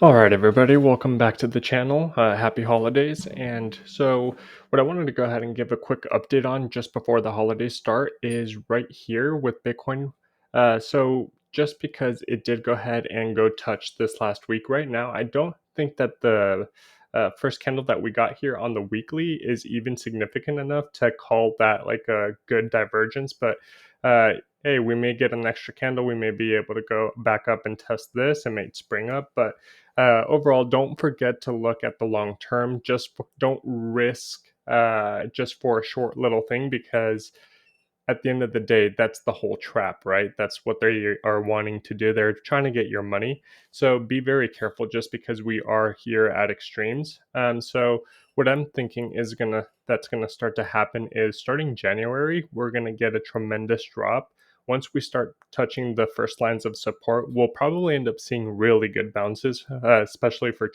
All right, everybody, welcome back to the channel. Happy holidays. And so, what I wanted to go ahead and give a quick update on just before the holidays start is right here with Bitcoin. Just because it did go ahead and go touch this last week, right now, I don't think that the first candle that we got here on the weekly is even significant enough to call that like a good divergence. But hey, we may get an extra candle. We may be able to go back up and test this and may spring up. But overall, don't forget to look at the long term. Don't risk just for a short little thing, because at the end of the day, that's the whole trap, right? That's what they are wanting to do. They're trying to get your money. So be very careful just because we are here at extremes. So what I'm thinking is that's gonna start to happen is starting January, we're gonna get a tremendous drop. Once we start touching the first lines of support, we'll probably end up seeing really good bounces, especially for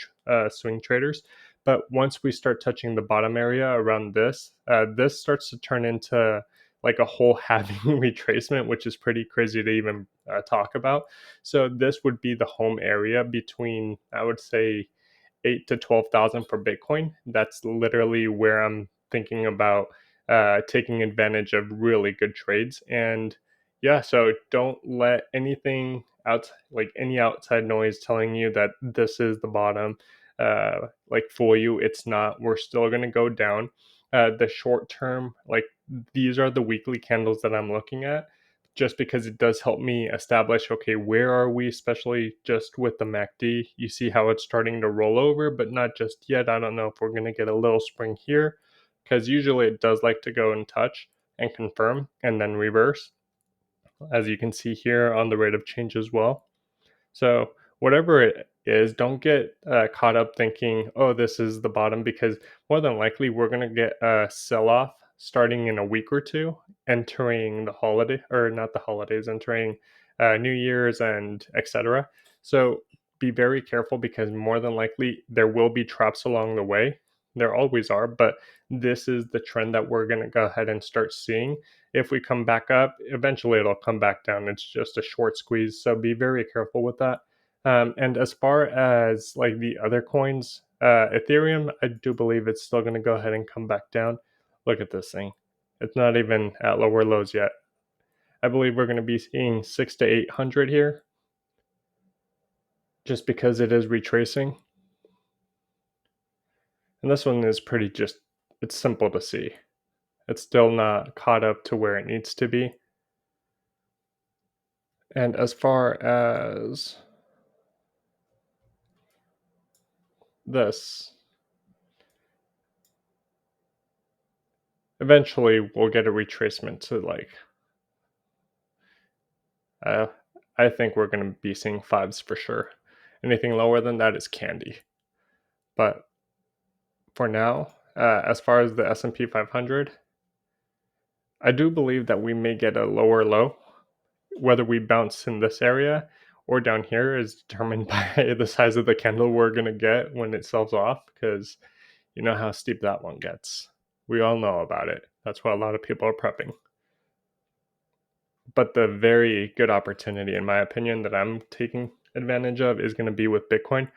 swing traders. But once we start touching the bottom area around this starts to turn into like a whole halving retracement, which is pretty crazy to even talk about. So this would be the home area between, I would say, 8 to 12,000 for Bitcoin. That's literally where I'm thinking about taking advantage of really good trades. And yeah, so don't let anything out, like any outside noise telling you that this is the bottom, like fool you. It's not. We're still going to go down. The short term, like these are the weekly candles that I'm looking at, just because it does help me establish, okay, where are we, especially just with the MACD. You see how it's starting to roll over, but not just yet. I don't know if we're going to get a little spring here, because usually it does like to go and touch and confirm and then reverse, as you can see here on the rate of change as well. So whatever it is, don't get caught up thinking, oh, this is the bottom, because more than likely we're going to get a sell off starting in a week or two, entering the holiday, or not the holidays, entering New Year's and etc. So be very careful, because more than likely there will be traps along the way. There always are, but this is the trend that we're going to go ahead and start seeing. If we come back up, eventually it'll come back down. It's just a short squeeze. So be very careful with that. And as far as like the other coins, Ethereum, I do believe it's still going to go ahead and come back down. Look at this thing. It's not even at lower lows yet. I believe we're going to be seeing 6 to 800 here, just because it is retracing. And this one is it's simple to see. It's still not caught up to where it needs to be. And as far as this, eventually we'll get a retracement to like, uh, I think we're going to be seeing fives for sure. Anything lower than that is candy. But for now, as far as the S&P 500, I do believe that we may get a lower low. Whether we bounce in this area or down here is determined by the size of the candle we're going to get when it sells off, because you know how steep that one gets. We all know about it. That's why a lot of people are prepping. But the very good opportunity, in my opinion, that I'm taking advantage of is going to be with Bitcoin.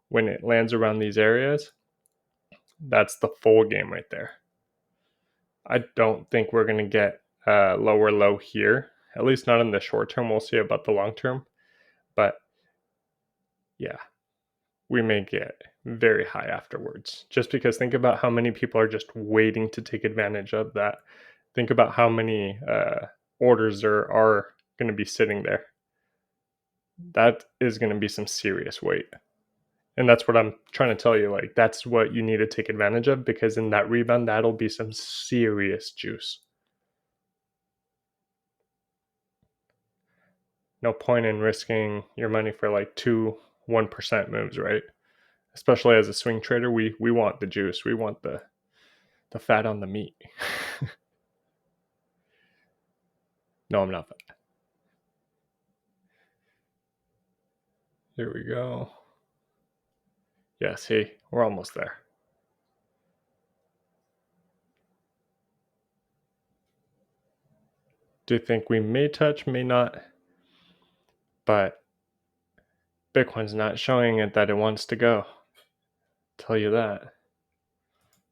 When it lands around these areas, that's the full game right there. I don't think we're going to get a lower low here, at least not in the short term. We'll see about the long term. But yeah, we may get very high afterwards, just because think about how many people are just waiting to take advantage of that. Think about how many orders there are going to be sitting there. That is going to be some serious weight. And that's what I'm trying to tell you. Like, that's what you need to take advantage of, because in that rebound, that'll be some serious juice. No point in risking your money for like 1% moves, right? Especially as a swing trader, we want the juice. We want the fat on the meat. No, I'm not. Here we go. Yeah, see, we're almost there. Do you think we may touch, may not? But Bitcoin's not showing it that it wants to go. Tell you that.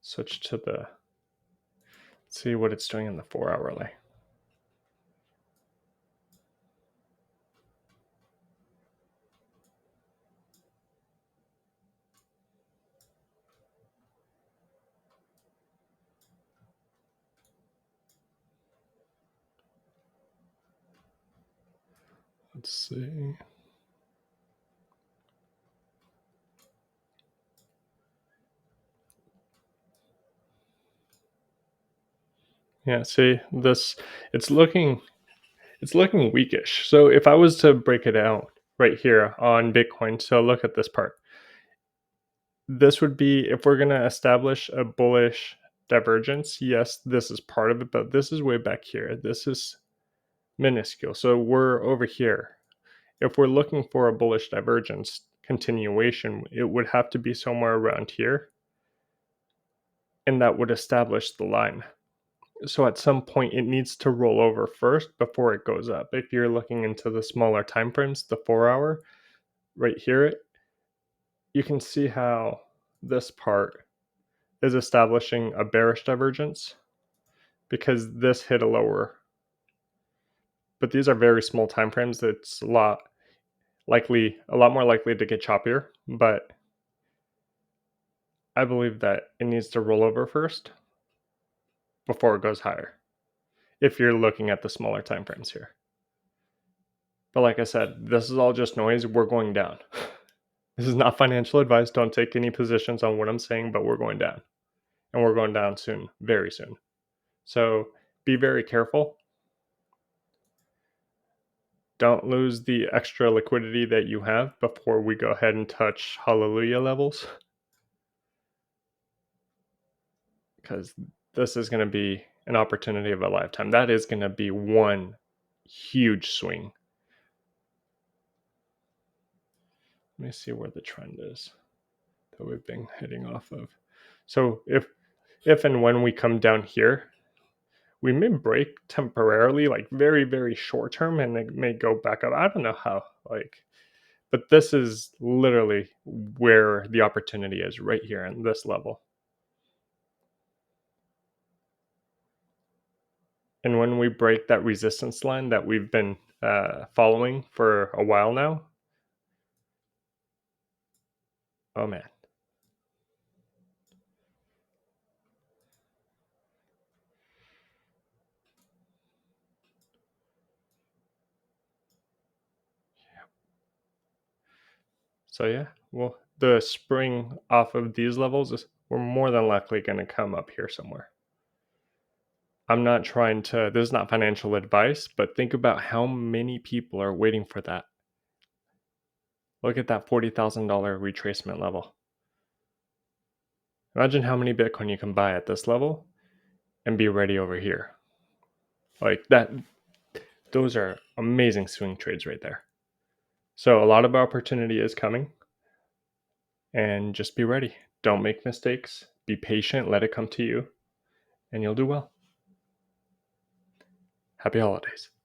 Switch to the, see what it's doing in the 4-hourly. Let's see. Yeah, see this, it's looking weakish. So if I was to break it out right here on Bitcoin, so look at this part. This would be, if we're going to establish a bullish divergence, yes, this is part of it, but this is way back here. This is minuscule. So we're over here. If we're looking for a bullish divergence continuation, it would have to be somewhere around here, and that would establish the line. So at some point it needs to roll over first before it goes up. If you're looking into the smaller time frames, the 4-hour right here, you can see how this part is establishing a bearish divergence because this hit a lower. But these are very small time frames. It's a lot more likely to get choppier, but I believe that it needs to roll over first before it goes higher, if you're looking at the smaller time frames here. But like I said, this is all just noise. We're going down. This is not financial advice. Don't take any positions on what I'm saying, but we're going down. And we're going down soon, very soon. So be very careful. Don't lose the extra liquidity that you have before we go ahead and touch hallelujah levels, because this is going to be an opportunity of a lifetime. That is going to be one huge swing. Let me see where the trend is that we've been hitting off of. So if and when we come down here, we may break temporarily, like very, very short term, and it may go back up. I don't know how, but this is literally where the opportunity is, right here in this level. And when we break that resistance line that we've been following for a while now, oh man. So yeah, well, the spring off of these levels is, we're more than likely going to come up here somewhere. I'm not trying to, this is not financial advice, but think about how many people are waiting for that. Look at that $40,000 retracement level. Imagine how many Bitcoin you can buy at this level and be ready over here. Like that, those are amazing swing trades right there. So a lot of opportunity is coming, and just be ready. Don't make mistakes. Be patient, let it come to you, and you'll do well. Happy holidays.